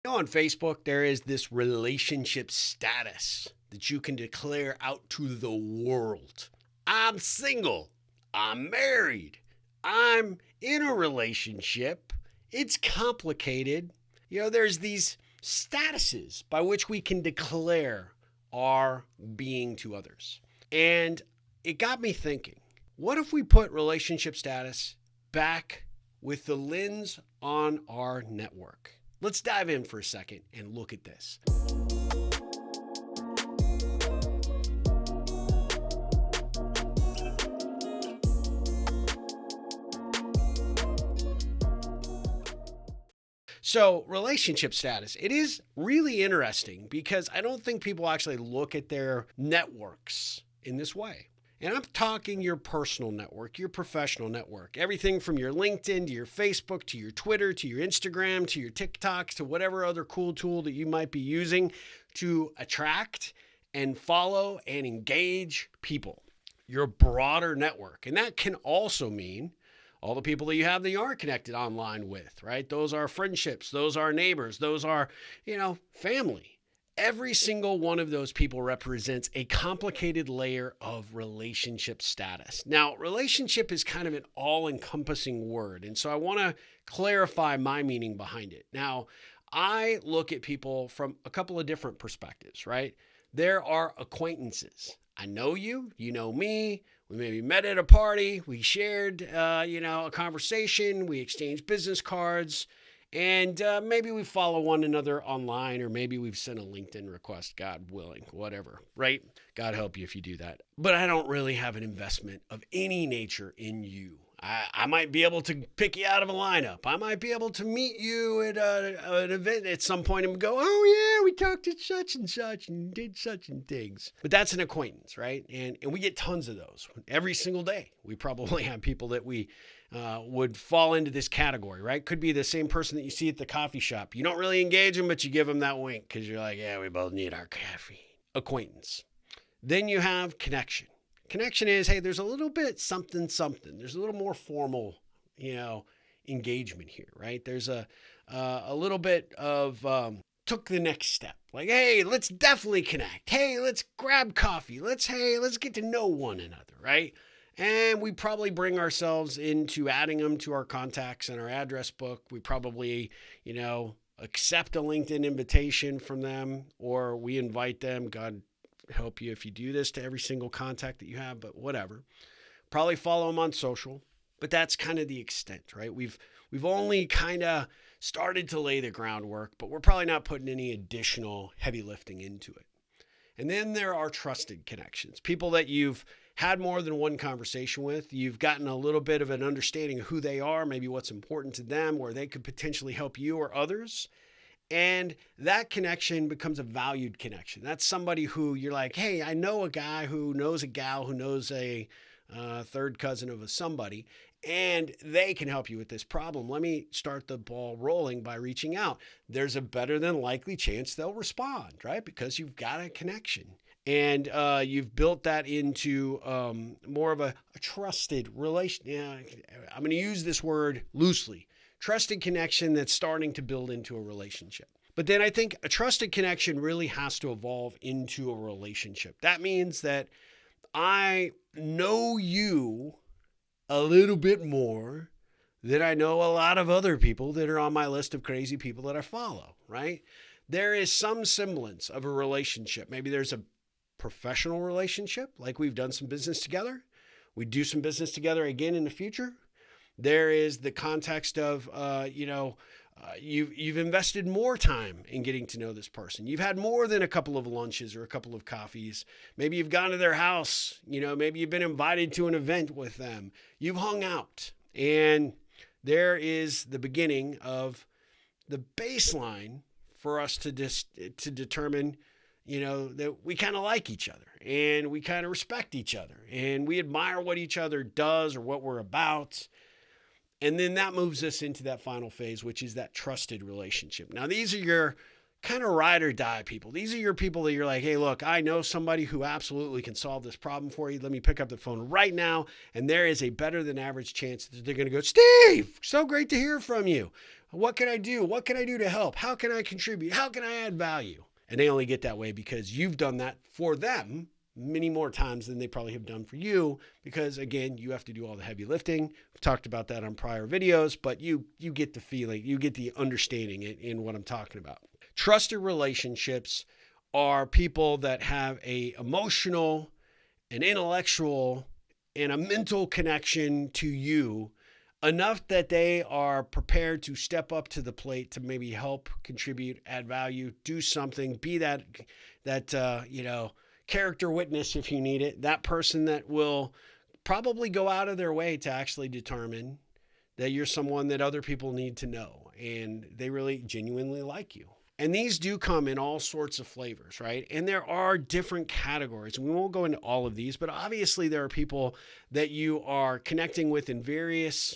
On Facebook, there is this relationship status that you can declare out to the world. I'm single. I'm married. I'm in a relationship. It's complicated. There's these statuses by which we can declare our being to others. And it got me thinking, what if we put relationship status back with the lens on our network? Let's dive in for a second and look at this. So relationship status, it is really interesting because I don't think people actually look at their networks in this way. And I'm talking your personal network, your professional network, everything from your LinkedIn to your Facebook to your Twitter to your Instagram to your TikToks to whatever other cool tool that you might be using to attract and follow and engage people, your broader network. And that can also mean all the people that you have that you aren't connected online with, right? Those are friendships, those are neighbors, those are, family. Every single one of those people represents a complicated layer of relationship status. Now, relationship is kind of an all-encompassing word, and so I want to clarify my meaning behind it. Now, I look at people from a couple of different perspectives, right? There are acquaintances. I know you, you know me. We maybe met at a party. We shared, a conversation. We exchanged business cards. And maybe we follow one another online, or maybe we've sent a LinkedIn request, God willing, whatever, right? God help you if you do that. But I don't really have an investment of any nature in you. I might be able to pick you out of a lineup. I might be able to meet you at an event at some point and go, oh yeah, we talked at such and did such and things. But that's an acquaintance, right? And we get tons of those every single day. We probably have people that we would fall into this category, right? Could be the same person that you see at the coffee shop. You don't really engage them, but you give them that wink because you're like, yeah, we both need our coffee. Acquaintance. Then you have connection. Connection is, hey, there's a little bit something. There's a little more formal, engagement here, right? There's a little bit of took the next step. Like, hey, let's definitely connect. Hey, let's grab coffee. Let's get to know one another, right? And we probably bring ourselves into adding them to our contacts and our address book. We probably, accept a LinkedIn invitation from them, or we invite them. God help you if you do this to every single contact that you have, but whatever. Probably follow them on social, but that's kind of the extent, right? We've only kind of started to lay the groundwork, but we're probably not putting any additional heavy lifting into it. And then there are trusted connections, people that you've had more than one conversation with. You've gotten a little bit of an understanding of who they are, maybe what's important to them, where they could potentially help you or others. And that connection becomes a valued connection. That's somebody who you're like, hey, I know a guy who knows a gal who knows a third cousin of a somebody, and they can help you with this problem. Let me start the ball rolling by reaching out. There's a better than likely chance they'll respond, right? Because you've got a connection. And you've built that into more of a trusted relation. I'm going to use this word loosely. Trusted connection that's starting to build into a relationship. But then I think a trusted connection really has to evolve into a relationship. That means that I know you a little bit more than I know a lot of other people that are on my list of crazy people that I follow, right? There is some semblance of a relationship. Maybe there's a professional relationship, like we've done some business together. We do some business together again in the future. There is the context of, you've invested more time in getting to know this person. You've had more than a couple of lunches or a couple of coffees. Maybe you've gone to their house. Maybe you've been invited to an event with them. You've hung out. And there is the beginning of the baseline for us to determine, that we kind of like each other and we kind of respect each other and we admire what each other does or what we're about. And then that moves us into that final phase, which is that trusted relationship. Now, these are your kind of ride or die people. These are your people that you're like, hey, look, I know somebody who absolutely can solve this problem for you. Let me pick up the phone right now. And there is a better than average chance that they're going to go, Steve, so great to hear from you. What can I do? What can I do to help? How can I contribute? How can I add value? And they only get that way because you've done that for them many more times than they probably have done for you, because again, you have to do all the heavy lifting. We've talked about that on prior videos, but you get the feeling, you get the understanding in what I'm talking about. Trusted relationships are people that have a emotional, an intellectual, and a mental connection to you enough that they are prepared to step up to the plate to maybe help, contribute, add value, do something, be that character witness if you need it, that person that will probably go out of their way to actually determine that you're someone that other people need to know and they really genuinely like you. And these do come in all sorts of flavors, right? And there are different categories. We won't go into all of these, but obviously there are people that you are connecting with in various,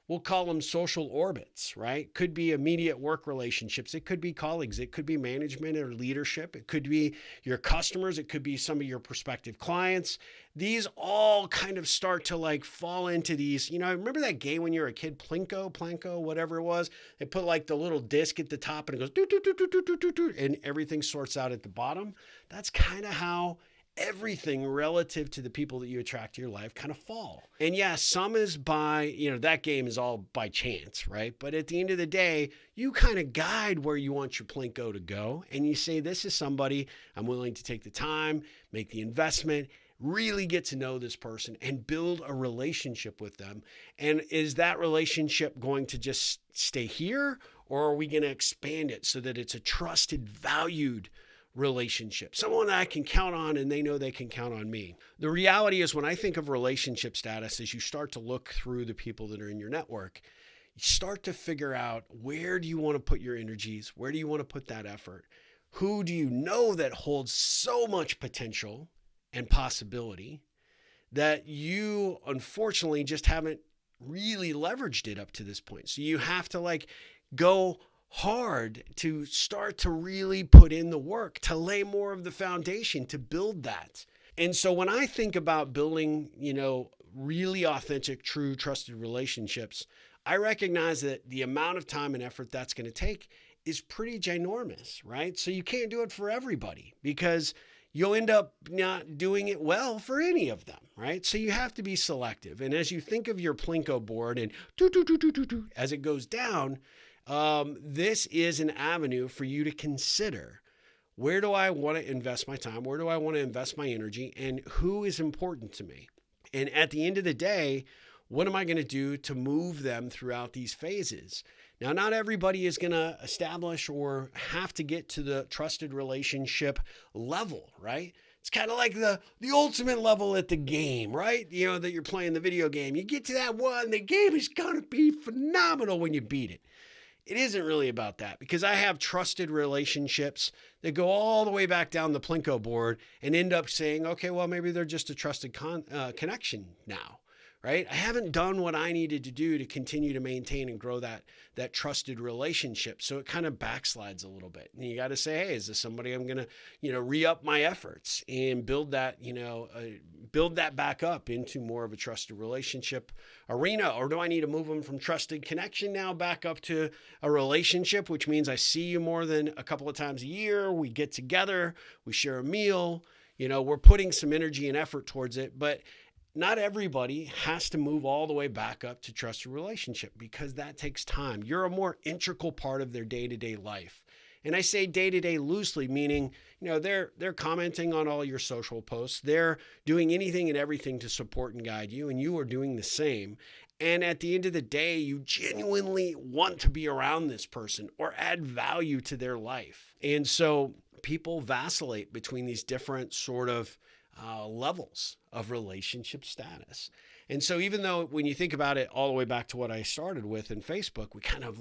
we'll call them social orbits, right? Could be immediate work relationships. It could be colleagues. It could be management or leadership. It could be your customers. It could be some of your prospective clients. These all kind of start to like fall into these, remember that game when you were a kid, Planko, whatever it was? They put like the little disc at the top and it goes, doo, doo, doo, doo, doo, doo, doo, doo, and everything sorts out at the bottom. That's kind of how everything relative to the people that you attract to your life kind of fall. And yeah, some is by, that game is all by chance, right? But at the end of the day, you kind of guide where you want your Plinko to go. And you say, this is somebody I'm willing to take the time, make the investment, really get to know this person and build a relationship with them. And is that relationship going to just stay here, or are we going to expand it so that it's a trusted, valued relationship, someone that I can count on and they know they can count on me? The reality is, when I think of relationship status, as you start to look through the people that are in your network, you start to figure out, where do you want to put your energies? Where do you want to put that effort? Who do you know that holds so much potential and possibility that you unfortunately just haven't really leveraged it up to this point? So you have to go hard to start to really put in the work, to lay more of the foundation, to build that. And so when I think about building, really authentic, true, trusted relationships, I recognize that the amount of time and effort that's going to take is pretty ginormous, right? So you can't do it for everybody, because you'll end up not doing it well for any of them, right? So you have to be selective. And as you think of your Plinko board and as it goes down, this is an avenue for you to consider. Where do I want to invest my time? Where do I want to invest my energy? And who is important to me? And at the end of the day, what am I going to do to move them throughout these phases? Now, not everybody is going to establish or have to get to the trusted relationship level, right? It's kind of like the ultimate level at the game, right? That you're playing the video game. You get to that one, the game is going to be phenomenal when you beat it. It isn't really about that, because I have trusted relationships that go all the way back down the Plinko board and end up saying, okay, well, maybe they're just a trusted connection now, right? I haven't done what I needed to do to continue to maintain and grow that trusted relationship. So it kind of backslides a little bit. And you got to say, hey, is this somebody I'm going to, re-up my efforts and build that, build that back up into more of a trusted relationship arena? Or do I need to move them from trusted connection now back up to a relationship, which means I see you more than a couple of times a year. We get together, we share a meal, we're putting some energy and effort towards it, but not everybody has to move all the way back up to trusted relationship, because that takes time. You're a more integral part of their day-to-day life. And I say day-to-day loosely, meaning, they're commenting on all your social posts. They're doing anything and everything to support and guide you, and you are doing the same. And at the end of the day, you genuinely want to be around this person or add value to their life. And so people vacillate between these different sort of levels of relationship status. And so even though when you think about it all the way back to what I started with in Facebook, we kind of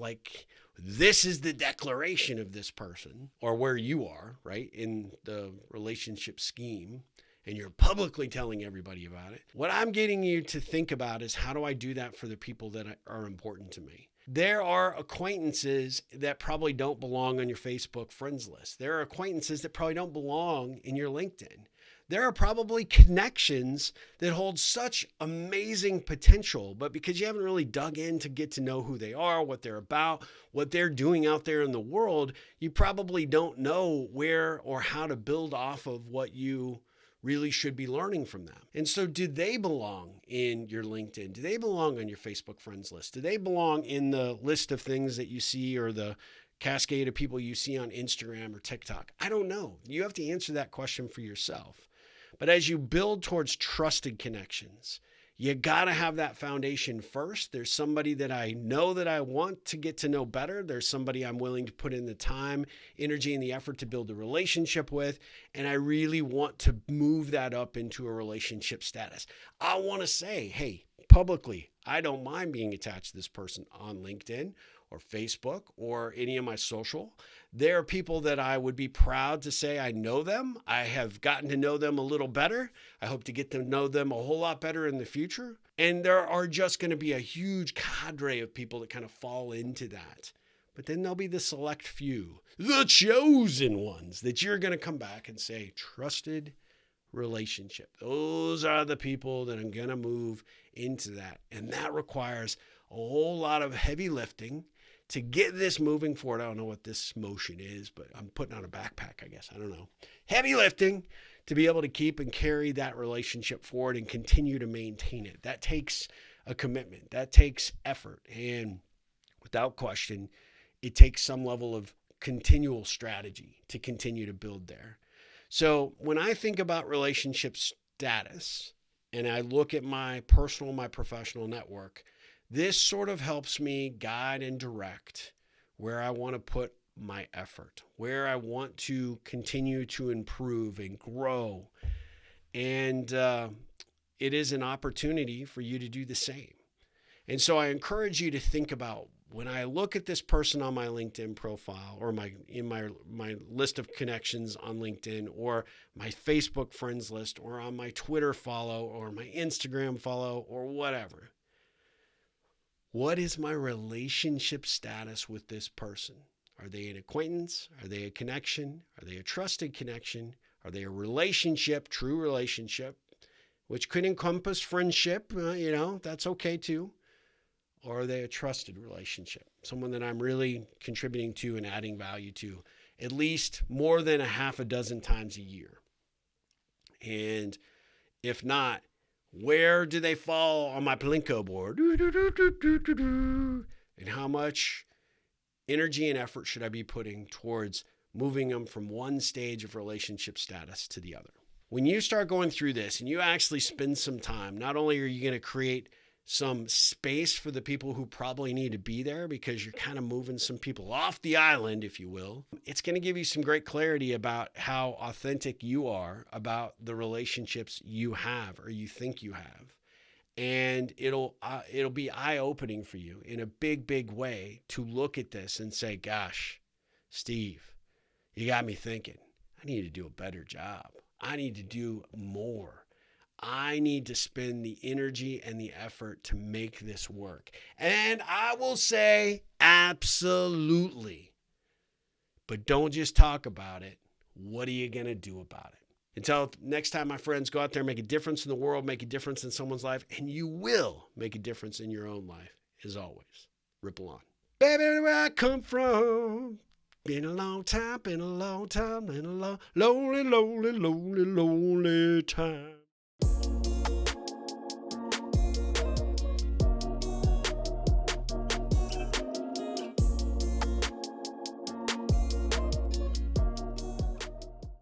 this is the declaration of this person, or where you are, right, in the relationship scheme, and you're publicly telling everybody about it. What I'm getting you to think about is, how do I do that for the people that are important to me? There are acquaintances that probably don't belong on your Facebook friends list. There are acquaintances that probably don't belong in your LinkedIn. There are probably connections that hold such amazing potential, but because you haven't really dug in to get to know who they are, what they're about, what they're doing out there in the world, you probably don't know where or how to build off of what you really should be learning from them. And so do they belong in your LinkedIn? Do they belong on your Facebook friends list? Do they belong in the list of things that you see or the cascade of people you see on Instagram or TikTok? I don't know. You have to answer that question for yourself. But as you build towards trusted connections, you got to have that foundation first. There's somebody that I know that I want to get to know better. There's somebody I'm willing to put in the time, energy, and the effort to build a relationship with. And I really want to move that up into a relationship status. I want to say, hey, publicly, I don't mind being attached to this person on LinkedIn or Facebook or any of my social. There are people that I would be proud to say I know them. I have gotten to know them a little better. I hope to get to know them a whole lot better in the future. And there are just going to be a huge cadre of people that kind of fall into that. But then there'll be the select few, the chosen ones that you're going to come back and say, trusted relationship. Those are the people that I'm going to move into that. And that requires a whole lot of heavy lifting to get this moving forward. I don't know what this motion is, but I'm putting on a backpack, I guess. I don't know. Heavy lifting to be able to keep and carry that relationship forward and continue to maintain it. That takes a commitment. That takes effort. And without question, it takes some level of continual strategy to continue to build there. So when I think about relationship status and I look at my personal, my professional network, this sort of helps me guide and direct where I want to put my effort, where I want to continue to improve and grow. And it is an opportunity for you to do the same. And so I encourage you to think about, when I look at this person on my LinkedIn profile or my list of connections on LinkedIn or my Facebook friends list or on my Twitter follow or my Instagram follow or whatever, what is my relationship status with this person? Are they an acquaintance? Are they a connection? Are they a trusted connection? Are they a relationship, true relationship, which could encompass friendship? That's okay too. Or are they a trusted relationship? Someone that I'm really contributing to and adding value to at least more than a half a dozen times a year. And if not, where do they fall on my Plinko board? And how much energy and effort should I be putting towards moving them from one stage of relationship status to the other? When you start going through this and you actually spend some time, not only are you going to create some space for the people who probably need to be there because you're kind of moving some people off the island, if you will. It's going to give you some great clarity about how authentic you are about the relationships you have or you think you have. And it'll be eye-opening for you in a big, big way to look at this and say, gosh, Steve, you got me thinking. I need to do a better job. I need to do more. I need to spend the energy and the effort to make this work. And I will say absolutely. But don't just talk about it. What are you going to do about it? Until next time, my friends, go out there, make a difference in the world, make a difference in someone's life, and you will make a difference in your own life. As always, ripple on. Baby, where I come from. Been a long time, been a long time, been a long, lonely, lonely, lonely, lonely time.